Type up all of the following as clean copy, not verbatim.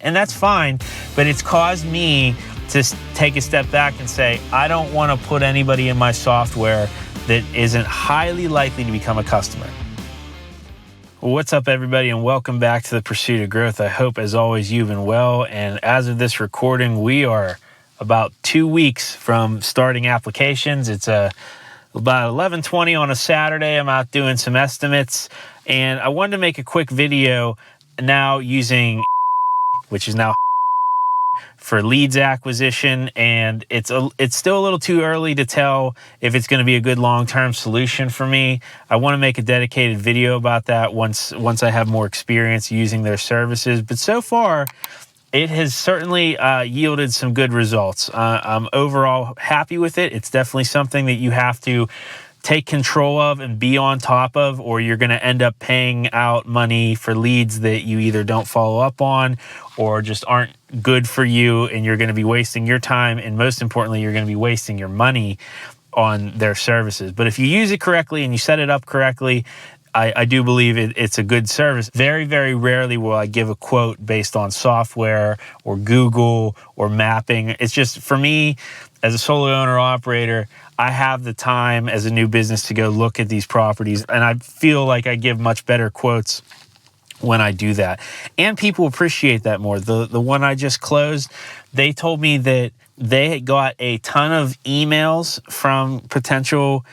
and that's fine, but it's caused me to take a step back and say, I don't want to put anybody in my software that isn't highly likely to become a customer. Well, what's up, everybody, and welcome back to the Pursuit of Growth. I hope, as always, you've been well, and as of this recording, we are about 2 weeks from starting applications. It's about 11:20 on a Saturday. I'm out doing some estimates, and I wanted to make a quick video now using, which is now for leads acquisition, and it's still a little too early to tell if it's going to be a good long-term solution for me. I want to make a dedicated video about that once I have more experience using their services, but so far it has certainly yielded some good results. I'm overall happy with it. It's definitely something that you have to take control of and be on top of, or you're going to end up paying out money for leads that you either don't follow up on or just aren't good for you, and you're going to be wasting your time, and most importantly, you're going to be wasting your money on their services. But if you use it correctly and you set it up correctly, I do believe it's a good service. Very, very rarely will I give a quote based on software or Google or mapping. It's just, for me, as a solo owner operator, I have the time as a new business to go look at these properties, and I feel like I give much better quotes when I do that. And people appreciate that more. The one I just closed, they told me that they got a ton of emails from potential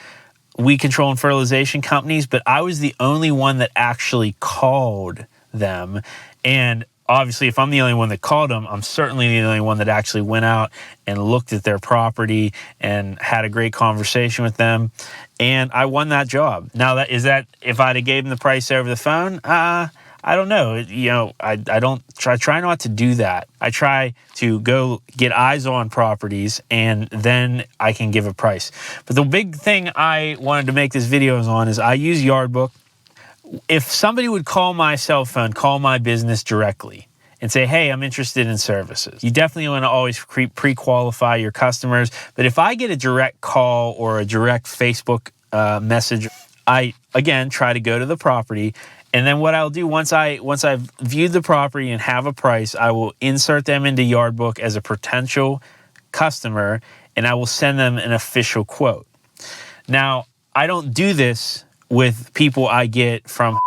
weed control and fertilization companies, but I was the only one that actually called them. And obviously, if I'm the only one that called them, I'm certainly the only one that actually went out and looked at their property and had a great conversation with them. And I won that job. Now, is that if I'd have gave them the price over the phone? I don't know. I try not to do that. I try to go get eyes on properties, and then I can give a price. But the big thing I wanted to make this video on is I use YARDBOOK. If somebody would call my cell phone, call my business directly and say, hey, I'm interested in services, you definitely want to always pre-qualify your customers. But if I get a direct call or a direct Facebook message, I, again, try to go to the property. And then what I'll do, once I've viewed the property and have a price, I will insert them into YARDBOOK as a potential customer, and I will send them an official quote. Now, I don't do this with people I get from,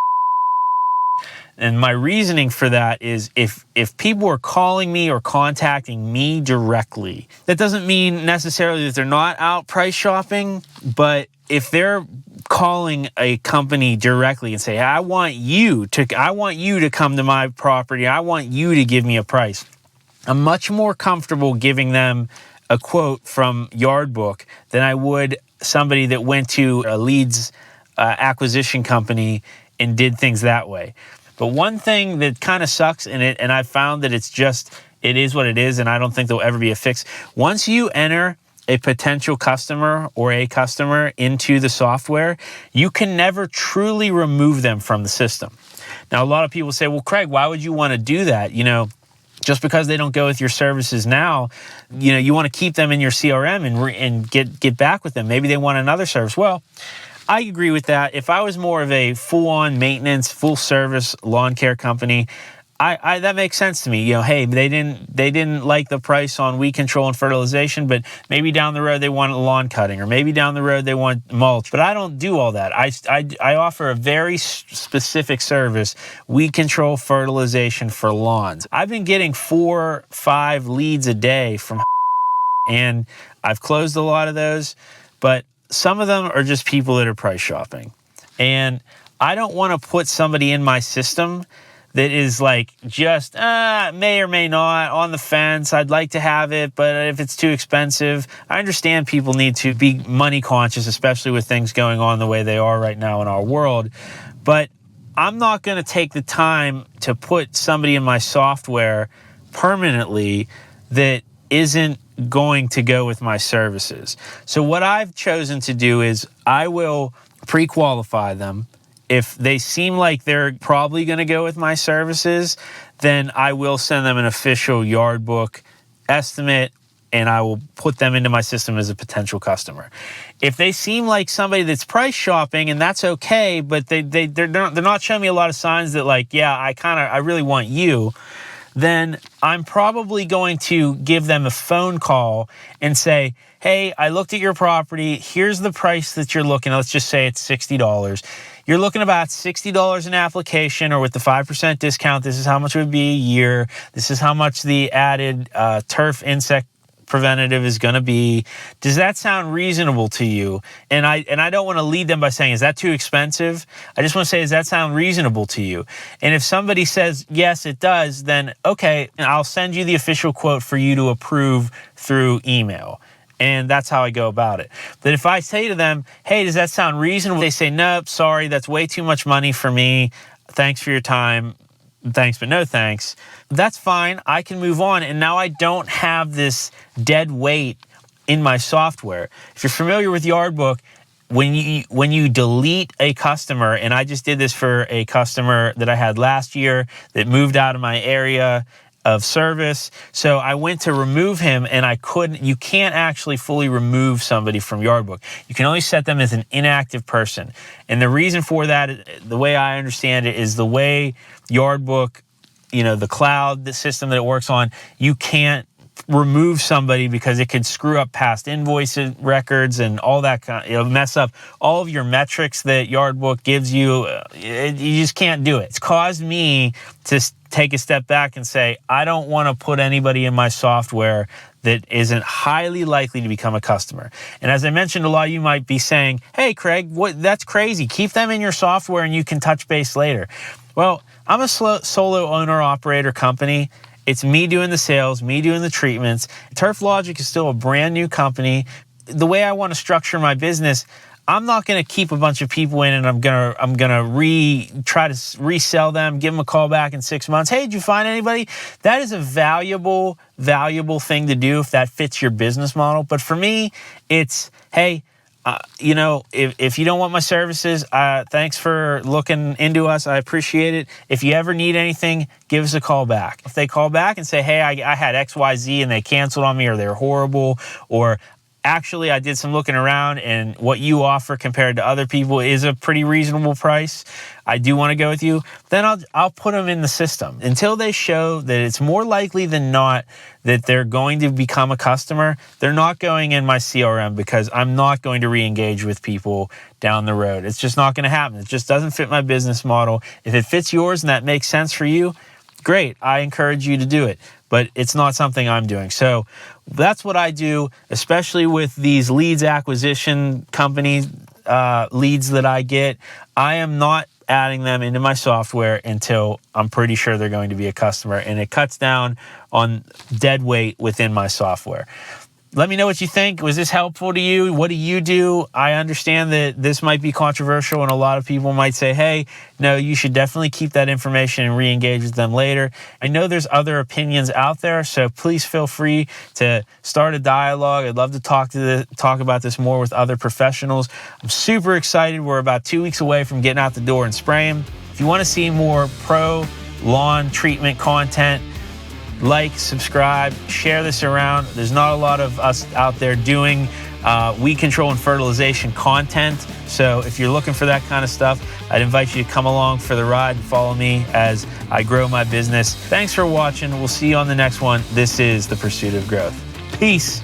and my reasoning for that is if people are calling me or contacting me directly, that doesn't mean necessarily that they're not out price shopping, but if they're calling a company directly and say, I want you to come to my property, I want you to give me a price, I'm much more comfortable giving them a quote from YARDBOOK than I would somebody that went to a leads acquisition company and did things that way. But one thing that kind of sucks in it, and I've found that it is what it is, and I don't think there'll ever be a fix. Once you enter a potential customer or a customer into the software, you can never truly remove them from the system. Now, a lot of people say, well, Craig, why would you want to do that? Just because they don't go with your services now, you want to keep them in your CRM and get back with them. Maybe they want another service. Well, I agree with that. If I was more of a full-on maintenance, full-service lawn care company, that makes sense to me. Hey, they didn't like the price on weed control and fertilization, but maybe down the road they want lawn cutting, or maybe down the road they want mulch. But I don't do all that. I offer a very specific service: weed control, fertilization for lawns. I've been getting 4-5 leads a day from, and I've closed a lot of those, but some of them are just people that are price shopping. And I don't want to put somebody in my system that is like just may or may not, on the fence. I'd like to have it, but if it's too expensive, I understand people need to be money conscious, especially with things going on the way they are right now in our world. But I'm not going to take the time to put somebody in my software permanently that isn't going to go with my services. So what I've chosen to do is I will pre-qualify them. If they seem like they're probably going to go with my services, then I will send them an official YARDBOOK estimate, and I will put them into my system as a potential customer. If they seem like somebody that's price shopping, and that's okay, but they're not showing me a lot of signs that, like, yeah, I really want you, then I'm probably going to give them a phone call and say, hey, I looked at your property. Here's the price that you're looking at. Let's just say it's $60. You're looking about $60 an application, or with the 5% discount, this is how much it would be a year. This is how much the added turf insect preventative is going to be. Does that sound reasonable to you? And I don't want to lead them by saying, is that too expensive? I just want to say, does that sound reasonable to you? And if somebody says, yes, it does, then okay, I'll send you the official quote for you to approve through email. And that's how I go about it. But if I say to them, hey, does that sound reasonable? They say, nope, sorry, that's way too much money for me. Thanks for your time. Thanks, but no thanks. That's fine. I can move on. And now I don't have this dead weight in my software. If you're familiar with YARDBOOK, when you delete a customer, and I just did this for a customer that I had last year that moved out of my area of service. So I went to remove him, and I couldn't. You can't actually fully remove somebody from YARDBOOK. You can only set them as an inactive person. And the reason for that, the way I understand it, is the way YARDBOOK, the cloud, the system that it works on, you can't remove somebody because it could screw up past invoice records and all that kind, mess up all of your metrics that YARDBOOK gives you. You just can't do it. It's caused me to take a step back and say, I don't want to put anybody in my software that isn't highly likely to become a customer. And as I mentioned, a lot of you might be saying, hey, Craig, that's crazy. Keep them in your software and you can touch base later. Well, I'm a solo owner-operator company. It's me doing the sales, me doing the treatments. Turf Logic is still a brand new company. The way I want to structure my business, I'm not going to keep a bunch of people in and I'm gonna try to resell them, give them a call back in 6 months. Hey, did you find anybody? That is a valuable thing to do if that fits your business model. But for me, it's, hey, if you don't want my services, thanks for looking into us. I appreciate it. If you ever need anything, give us a call back. If they call back and say, hey, I had XYZ and they canceled on me, or they're horrible, or actually I did some looking around and what you offer compared to other people is a pretty reasonable price, I do want to go with you, then I'll put them in the system until they show that it's more likely than not that they're going to become a customer. They're not going in my CRM because I'm not going to re-engage with people down the road. It's just not going to happen. It just doesn't fit my business model. If it fits yours and that makes sense for you, great. I encourage you to do it, but it's not something I'm doing. So that's what I do, especially with these leads acquisition companies, leads that I get. I am not adding them into my software until I'm pretty sure they're going to be a customer, and it cuts down on dead weight within my software. Let me know what you think. Was this helpful to you? What do you do? I understand that this might be controversial and a lot of people might say, hey, no, you should definitely keep that information and re-engage with them later. I know there's other opinions out there, so please feel free to start a dialogue. I'd love to talk about this more with other professionals. I'm super excited. We're about 2 weeks away from getting out the door and spraying. If you want to see more pro lawn treatment content, like, subscribe, share this around. There's not a lot of us out there doing weed control and fertilization content. So if you're looking for that kind of stuff, I'd invite you to come along for the ride and follow me as I grow my business. Thanks for watching. We'll see you on the next one. This is The Pursuit of Growth. Peace.